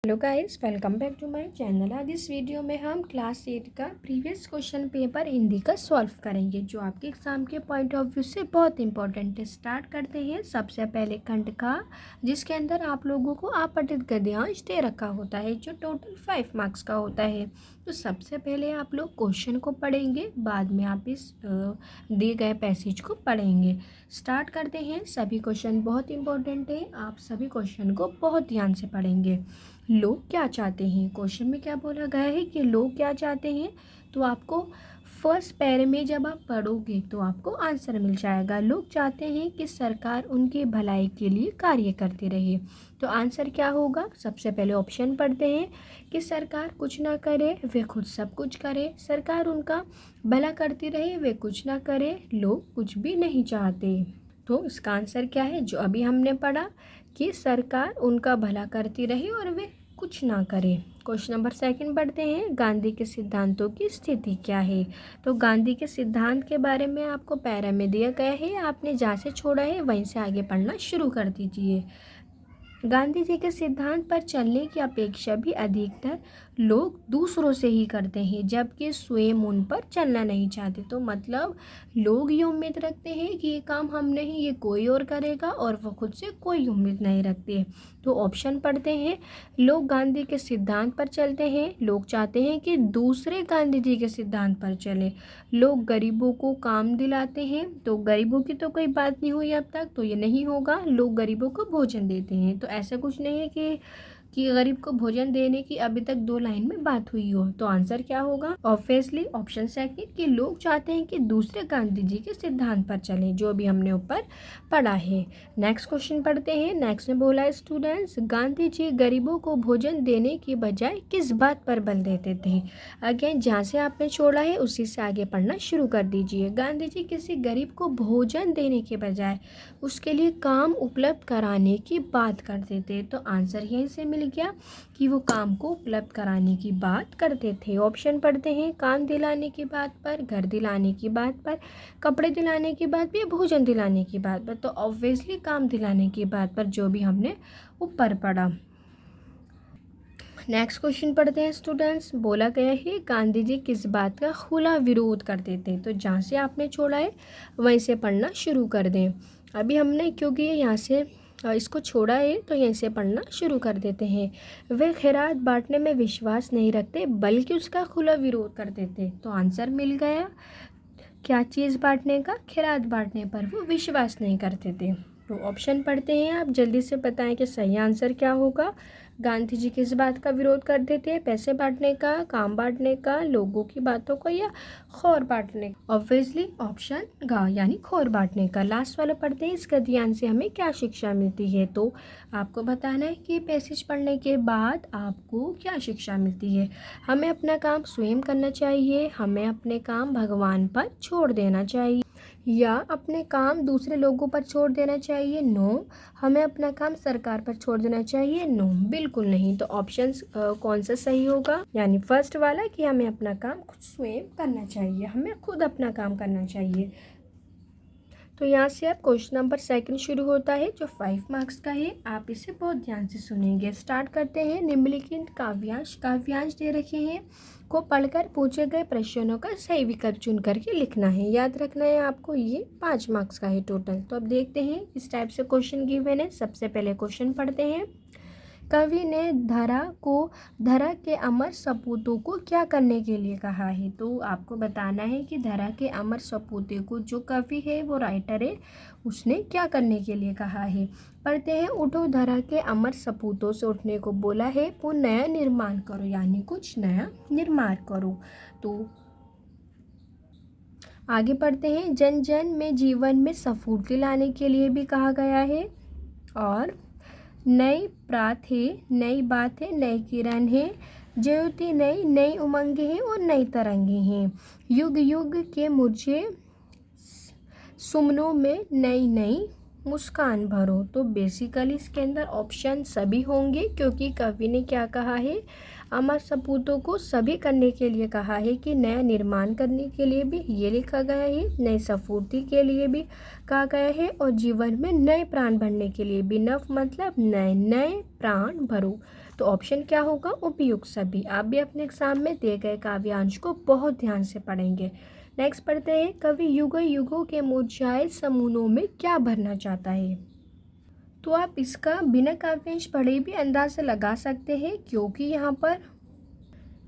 Hello guys, welcome back to my channel. आज इस video में हम क्लास 8 का प्रीवियस क्वेश्चन पेपर हिंदी का सॉल्व करेंगे, जो आपके एग्ज़ाम के पॉइंट ऑफ व्यू से बहुत इंपॉर्टेंट है। स्टार्ट करते हैं सबसे पहले खंड का, जिसके अंदर आप लोगों को आपतित गद्यांश दे रखा होता है, जो टोटल 5 मार्क्स का होता है। तो सबसे पहले आप लोग क्वेश्चन को पढ़ेंगे, बाद में आप इस दिए गए पैसेज को पढ़ेंगे। स्टार्ट करते हैं। सभी क्वेश्चन बहुत इंपॉर्टेंट है, आप सभी क्वेश्चन को बहुत ध्यान से पढ़ेंगे। लोग क्या चाहते हैं, क्वेश्चन में क्या बोला गया है कि लोग क्या चाहते हैं। तो आपको फर्स्ट पैरे में जब आप पढ़ोगे तो आपको आंसर मिल जाएगा। लोग चाहते हैं कि सरकार उनकी भलाई के लिए कार्य करती रहे। तो आंसर क्या होगा? सबसे पहले ऑप्शन पढ़ते हैं कि सरकार कुछ ना करे, वे खुद सब कुछ करे। सरकार उनका भला करती रहे, वे कुछ ना करे। लोग कुछ भी नहीं चाहते। तो इसका आंसर क्या है, जो अभी हमने पढ़ा कि सरकार उनका भला करती रहे और वे कुछ ना करे। क्वेश्चन नंबर 2 पढ़ते हैं। गांधी के सिद्धांतों की स्थिति क्या है। तो गांधी के सिद्धांत के बारे में आपको पैरा में दिया गया है, आपने जहाँ से छोड़ा है वहीं से आगे पढ़ना शुरू कर दीजिए। गांधी जी के सिद्धांत पर चलने की अपेक्षा भी अधिकतर लोग दूसरों से ही करते हैं, जबकि स्वयं उन पर चलना नहीं चाहते। तो मतलब लोग ये उम्मीद रखते हैं कि ये काम हम नहीं, ये कोई और करेगा, और वो खुद से कोई उम्मीद नहीं रखते। तो ऑप्शन पढ़ते हैं। लोग गांधी के सिद्धांत पर चलते हैं, लोग चाहते हैं कि दूसरे गांधी जी के सिद्धांत पर चले। लोग गरीबों को काम दिलाते हैं, तो गरीबों की तो कोई बात नहीं हुई अब तक, तो ये नहीं होगा। लोग गरीबों को भोजन देते हैं, तो ऐसा कुछ नहीं है कि गरीब को भोजन देने की अभी तक 2 लाइन में बात हुई हो। तो आंसर क्या होगा? ऑब्वियसली ऑप्शन 2 कि लोग चाहते हैं कि दूसरे गांधी जी के सिद्धांत पर चलें, जो भी हमने ऊपर पढ़ा है। नेक्स्ट क्वेश्चन पढ़ते हैं। नेक्स्ट में बोला, स्टूडेंट्स, गांधी जी गरीबों को भोजन देने की बजाय किस बात पर बल देते थे। अगेन जहाँ से आपने छोड़ा है उसी से आगे पढ़ना शुरू कर दीजिए। गांधी जी किसी गरीब को भोजन देने के बजाय उसके लिए काम उपलब्ध कराने की बात करते थे। तो आंसर यहीं से मिल गया कि वो काम को उपलब्ध कराने की बात करते थे। ऑप्शन पढ़ते हैं। काम दिलाने की बात पर, घर दिलाने की बात पर, कपड़े दिलाने की बात पर, भोजन दिलाने की बात पर। तो ऑब्वियसली काम दिलाने की बात पर, जो भी हमने ऊपर पढ़ा। नेक्स्ट क्वेश्चन पढ़ते हैं। स्टूडेंट्स, बोला गया है गांधी जी किस बात का खुला विरोध करते थे। तो जहाँ से आपने छोड़ा है वहीं से पढ़ना शुरू कर दें। अभी हमने क्योंकि यहाँ से इसको छोड़ा है तो यहीं से पढ़ना शुरू कर देते हैं। वे खैरात बांटने में विश्वास नहीं रखते, बल्कि उसका खुला विरोध करते थे। तो आंसर मिल गया। क्या चीज़ बांटने का? खैरात बांटने पर वो विश्वास नहीं करते थे। तो ऑप्शन पढ़ते हैं, आप जल्दी से बताएं कि सही आंसर क्या होगा। गांधी जी किस बात का विरोध करते थे? पैसे बांटने का, काम बांटने का, लोगों की बातों को, या खौर बांटने का? ऑब्वियसली ऑप्शन ग यानी खौर बांटने का। लास्ट वाला पढ़ते हैं। इस गद्यांश से हमें क्या शिक्षा मिलती है। तो आपको बताना है कि पैसेज पढ़ने के बाद आपको क्या शिक्षा मिलती है। हमें अपना काम स्वयं करना चाहिए, हमें अपने काम भगवान पर छोड़ देना चाहिए, या अपने काम दूसरे लोगों पर छोड़ देना चाहिए। नो। हमें अपना काम सरकार पर छोड़ देना चाहिए। नो, बिल्कुल नहीं। तो ऑप्शंस कौन सा सही होगा? यानी फर्स्ट वाला कि हमें अपना काम खुद स्वयं करना चाहिए, हमें खुद अपना काम करना चाहिए। तो यहाँ से अब क्वेश्चन नंबर 2 शुरू होता है, जो 5 मार्क्स का है। आप इसे बहुत ध्यान से सुनेंगे। स्टार्ट करते हैं। निम्नलिखित काव्यांश दे रखे हैं को पढ़कर पूछे गए प्रश्नों का सही विकल्प चुन करके लिखना है। याद रखना है आपको, ये 5 मार्क्स का है टोटल। तो अब देखते हैं इस टाइप से क्वेश्चन गिवन है। सबसे पहले क्वेश्चन पढ़ते हैं। कवि ने धरा के अमर सपूतों को क्या करने के लिए कहा है। तो आपको बताना है कि धरा के अमर सपूतों को, जो कवि है वो राइटर है, उसने क्या करने के लिए कहा है। पढ़ते हैं। उठो, धरा के अमर सपूतों से उठने को बोला है, वो नया निर्माण करो, यानी कुछ नया निर्माण करो। तो आगे पढ़ते हैं। जन जन में जीवन में स्फूर्ति लाने के लिए भी कहा गया है, और नई प्रात है, नई बात है, नई किरण है, ज्योति नई, नई उमंगे हैं और नई तरंगे हैं। युग युग के मुझे सुमनों में नई नई मुस्कान भरो। तो बेसिकली इसके अंदर ऑप्शन सभी होंगे, क्योंकि कवि ने क्या कहा है, अमर सपूतों को सभी करने के लिए कहा है कि नया निर्माण करने के लिए भी ये लिखा गया है, नई स्फूर्ति के लिए भी कहा गया है, और जीवन में नए प्राण भरने के लिए भी। नव मतलब नए, नए प्राण भरो। तो ऑप्शन क्या होगा, उपयुक्त सभी। आप भी अपने एग्जाम में दिए गए काव्यांश को बहुत ध्यान से पढ़ेंगे। नेक्स्ट पढ़ते हैं, कवि युगों युगों के मुरझाए समूहों में क्या भरना चाहता है। तो आप इसका बिना काव्यांश पढ़े भी अंदाज़ा लगा सकते हैं, क्योंकि यहाँ पर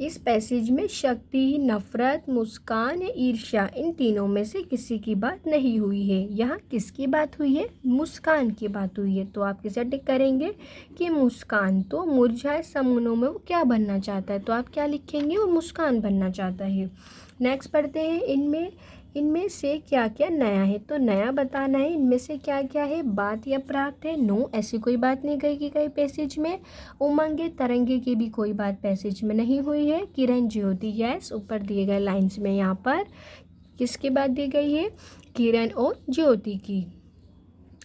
इस पैसेज में शक्ति, नफरत, मुस्कान या ईर्ष्या, इन तीनों में से किसी की बात नहीं हुई है। यहाँ किसकी बात हुई है, मुस्कान की बात हुई है। तो आप किसे टिक करेंगे कि मुस्कान। तो मुरझाए समूहों में वो क्या बनना चाहता है, तो आप क्या लिखेंगे, वो मुस्कान बनना चाहता है। नेक्स्ट पढ़ते हैं, इनमें से क्या क्या नया है। तो नया बताना है, इनमें से क्या क्या है, बात या प्राप्त है। नो, ऐसी कोई बात नहीं गई कि कहीं पैसेज में। उमंगे तरंगे की भी कोई बात पैसेज में नहीं हुई है। किरण ज्योति, यस, ऊपर दिए गए लाइंस में यहाँ पर किसकी बात दी गई है, किरण और ज्योति की।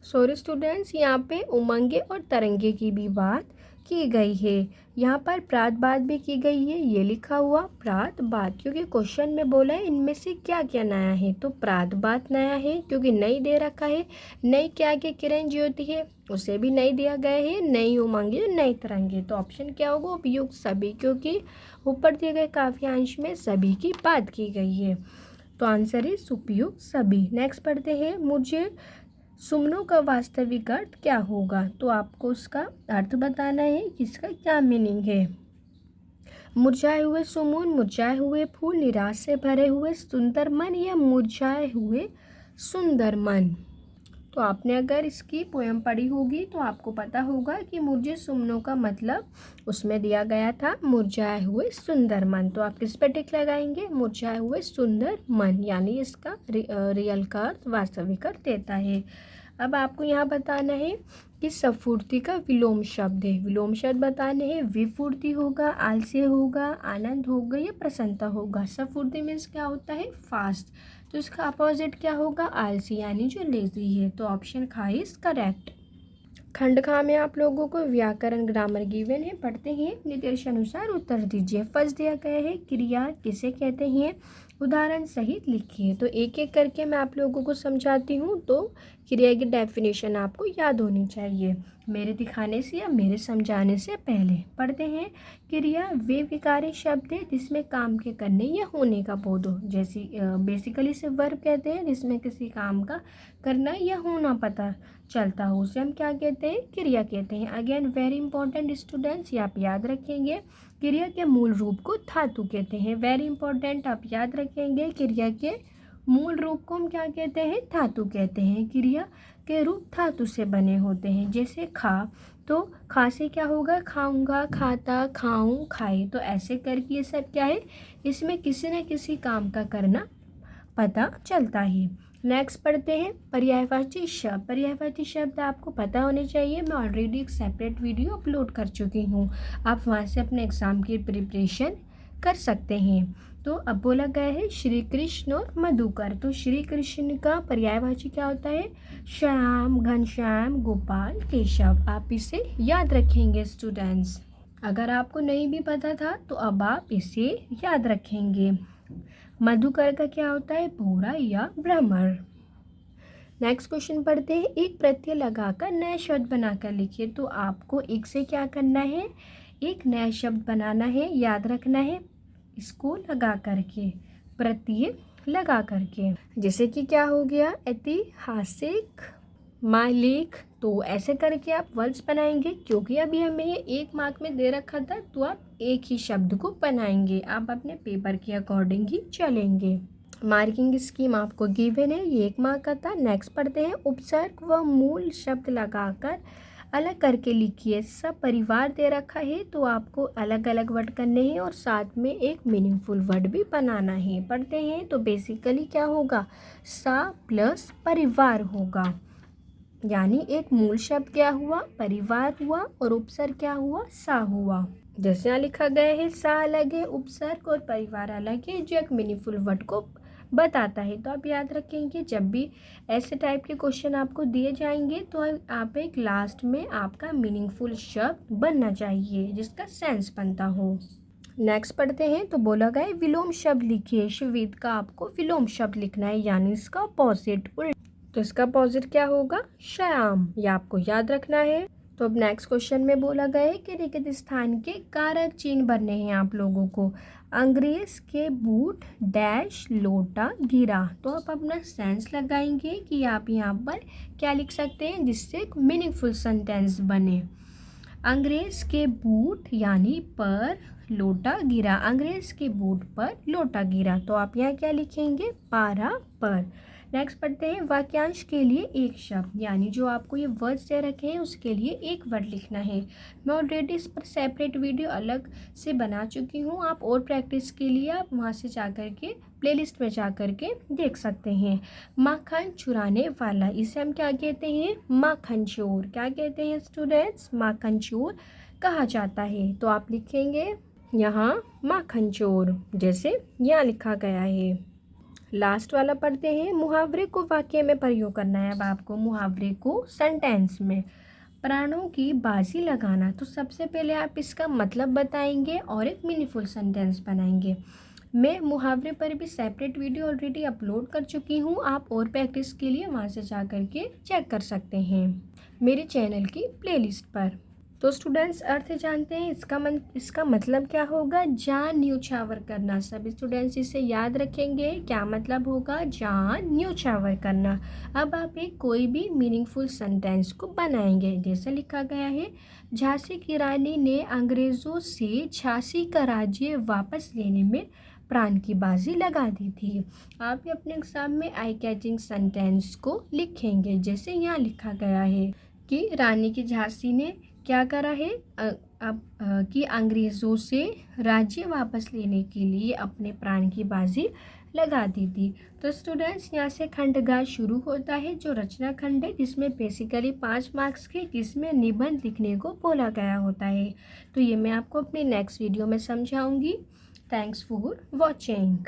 सॉरी स्टूडेंट्स, यहाँ पे उमंगे और तरंगे की भी बात की गई है। यहाँ पर प्रात बात भी की गई है, ये लिखा हुआ प्रात बात, क्योंकि क्वेश्चन में बोला है इनमें से क्या क्या नया है। तो प्रात बात नया है, क्योंकि नई दे रखा है। नई क्या के किरण ज्योति है, उसे भी नई दिया गया है। नई उमंगे, नई तरंगे। तो ऑप्शन क्या होगा, उपयुक्त सभी, क्योंकि ऊपर दिए गए काव्यांश में सभी की बात की गई है। तो आंसर इज उपयुक्त सभी। नेक्स्ट पढ़ते हैं, मुझे सुमनों का वास्तविक अर्थ क्या होगा। तो आपको उसका अर्थ बताना है कि इसका क्या मीनिंग है। मुरझाए हुए सुमन, मुरझाए हुए फूल, निराश से भरे हुए सुंदर मन, या मुरझाए हुए सुंदर मन। तो आपने अगर इसकी पोयम पढ़ी होगी तो आपको पता होगा कि मुझे सुमनों का मतलब उसमें दिया गया था मुरझाए हुए सुंदर मन। तो आप किस पे टिक लगाएंगे, मुरझाए हुए सुंदर मन, यानी इसका रियल का अर्थ, वास्तविक अर्थ देता है। अब आपको यहाँ बताना है कि सफूर्ति का विलोम शब्द है। विलोम शब्द बताने हैं, विफूर्ति होगा, आलस्य होगा, आनंद होगा, या प्रसन्नता होगा। सफूर्ति मीन्स क्या होता है, फास्ट। तो इसका अपोजिट क्या होगा, आलसी, यानी जो लेजी है। तो ऑप्शन खा इज करेक्ट। खंड खा में आप लोगों को व्याकरण ग्रामर गिवन है, पढ़ते हैं, निर्देशानुसार उत्तर दीजिए। फर्स्ट दिया गया है, क्रिया किसे कहते हैं, उदाहरण सहित लिखिए। तो एक एक करके मैं आप लोगों को समझाती हूँ, तो क्रिया की डेफिनेशन आपको याद होनी चाहिए मेरे दिखाने से या मेरे समझाने से पहले। पढ़ते हैं, क्रिया वे विकारी शब्द है जिसमें काम के करने या होने का बोध हो। जैसे बेसिकली से वर्ब कहते हैं जिसमें किसी काम का करना या होना पता चलता हो, उसे हम क्या कहते हैं, क्रिया कहते हैं। अगेन वेरी इंपॉर्टेंट स्टूडेंट्स, ये आप याद रखेंगे, क्रिया के मूल रूप को धातु कहते हैं। वेरी इंपॉर्टेंट, आप याद रखेंगे, क्रिया के मूल रूप को हम क्या कहते हैं, धातु कहते हैं। क्रिया के रूप धातु से बने होते हैं। जैसे खा, तो खा से क्या होगा, खाऊंगा, खाता, खाऊं, खाए। तो ऐसे करके ये सब क्या है, इसमें किसी न किसी काम का करना पता चलता है। नेक्स्ट पढ़ते हैं, पर्यायवाची शब्द। पर्यायवाची शब्द आपको पता होने चाहिए, मैं ऑलरेडी एक सेपरेट वीडियो अपलोड कर चुकी हूँ, आप वहाँ से अपने एग्ज़ाम की प्रिपरेशन कर सकते हैं। तो अब बोला गया है श्री कृष्ण और मधुकर। तो श्री कृष्ण का पर्यायवाची क्या होता है, श्याम, घनश्याम, गोपाल, केशव। आप इसे याद रखेंगे स्टूडेंट्स। अगर आपको नहीं भी पता था तो अब आप इसे याद रखेंगे। मधुकर का क्या होता है, भूरा या भ्रमर। नेक्स्ट क्वेश्चन पढ़ते हैं, एक प्रत्यय लगाकर नया शब्द बनाकर लिखिए। तो आपको एक से क्या करना है, एक नया शब्द बनाना है, याद रखना है, इसको लगा करके, प्रत्यय लगा करके। जैसे कि क्या हो गया, ऐतिहासिक, मालिक। तो ऐसे करके आप वर्ड्स बनाएंगे, क्योंकि अभी हमें ये 1 मार्क में दे रखा था, तो आप एक ही शब्द को बनाएंगे, आप अपने पेपर के अकॉर्डिंग ही चलेंगे। मार्किंग स्कीम आपको गिवन है, ये 1 मार्क का था। नेक्स्ट पढ़ते हैं, उपसर्ग व मूल शब्द लगाकर अलग करके लिखिए। सब परिवार दे रखा है, तो आपको अलग अलग वर्ड करने हैं और साथ में एक मीनिंगफुल वर्ड भी बनाना है। पढ़ते हैं, तो बेसिकली क्या होगा, सा प्लस परिवार होगा, यानी एक मूल शब्द क्या हुआ, परिवार हुआ, और उपसर्ग क्या हुआ, सा हुआ। जैसे यहाँ लिखा गया है, सा अलग है, उपसर्ग और परिवार अलग है, जो एक मीनिंगफुल वर्ड को बताता है। तो आप याद रखेंगे, जब भी ऐसे टाइप के क्वेश्चन आपको दिए जाएंगे तो आप एक लास्ट में आपका मीनिंगफुल शब्द बनना चाहिए जिसका सेंस बनता हो। नेक्स्ट पढ़ते हैं, तो बोला गया विलोम शब्द लिखिए। शिवित का आपको विलोम शब्द लिखना है, यानी इसका अपोजिट, उल्टा। तो इसका अपोजिट क्या होगा, श्याम, ये आपको याद रखना है। तो अब नेक्स्ट क्वेश्चन में बोला गया है कि रेगिस्तान के कारक चिन्ह बनने हैं आप लोगों को। अंग्रेज के बूट डैश लोटा गिरा। तो आप अपना सेंस लगाएंगे कि आप यहाँ पर क्या लिख सकते हैं जिससे एक मीनिंगफुल सेंटेंस बने। अंग्रेज के बूट यानी पर लोटा गिरा। अंग्रेज के बूट पर लोटा गिरा। तो आप यहाँ क्या लिखेंगे, पारा पर। नेक्स्ट पढ़ते हैं वाक्यांश के लिए एक शब्द, यानी जो आपको ये वर्ड्स दे रखे हैं उसके लिए एक वर्ड लिखना है। मैं ऑलरेडी इस पर सेपरेट वीडियो अलग से बना चुकी हूँ। आप और प्रैक्टिस के लिए आप वहाँ से जा कर के प्लेलिस्ट में जा कर के देख सकते हैं। माखन चुराने वाला, इसे हम क्या कहते हैं, माखन चोर। क्या कहते हैं स्टूडेंट्स, माखन चोर कहा जाता है। तो आप लिखेंगे यहाँ माखन चोर, जैसे यहाँ लिखा गया है। लास्ट वाला पढ़ते हैं, मुहावरे को वाक्य में प्रयोग करना है। अब आपको मुहावरे को सेंटेंस में। प्राणों की बाजी लगाना, तो सबसे पहले आप इसका मतलब बताएंगे और एक मीनिंगफुल सेंटेंस बनाएंगे। मैं मुहावरे पर भी सेपरेट वीडियो ऑलरेडी अपलोड कर चुकी हूँ। आप और प्रैक्टिस के लिए वहाँ से जा कर के चेक कर सकते हैं मेरे चैनल की प्लेलिस्ट पर। तो स्टूडेंट्स अर्थ जानते हैं इसका मतलब क्या होगा, जान न्योछावर करना। सभी स्टूडेंट्स इसे याद रखेंगे, क्या मतलब होगा, जान न्योछावर करना। अब आप एक कोई भी मीनिंगफुल सेंटेंस को बनाएंगे, जैसे लिखा गया है, झांसी की रानी ने अंग्रेज़ों से झांसी का राज्य वापस लेने में प्राण की बाजी लगा दी थी। आप भी अपने एग्जाम में आई कैचिंग सेंटेंस को लिखेंगे, जैसे यहाँ लिखा गया है कि रानी की झांसी ने क्या करा है, कि अंग्रेज़ों से राज्य वापस लेने के लिए अपने प्राण की बाजी लगा दी थी। तो स्टूडेंट्स यहाँ से खंडगार शुरू होता है, जो रचना खंड है, जिसमें बेसिकली 5 मार्क्स के, जिसमें निबंध लिखने को बोला गया होता है। तो ये मैं आपको अपनी नेक्स्ट वीडियो में समझाऊंगी। Thanks for watching.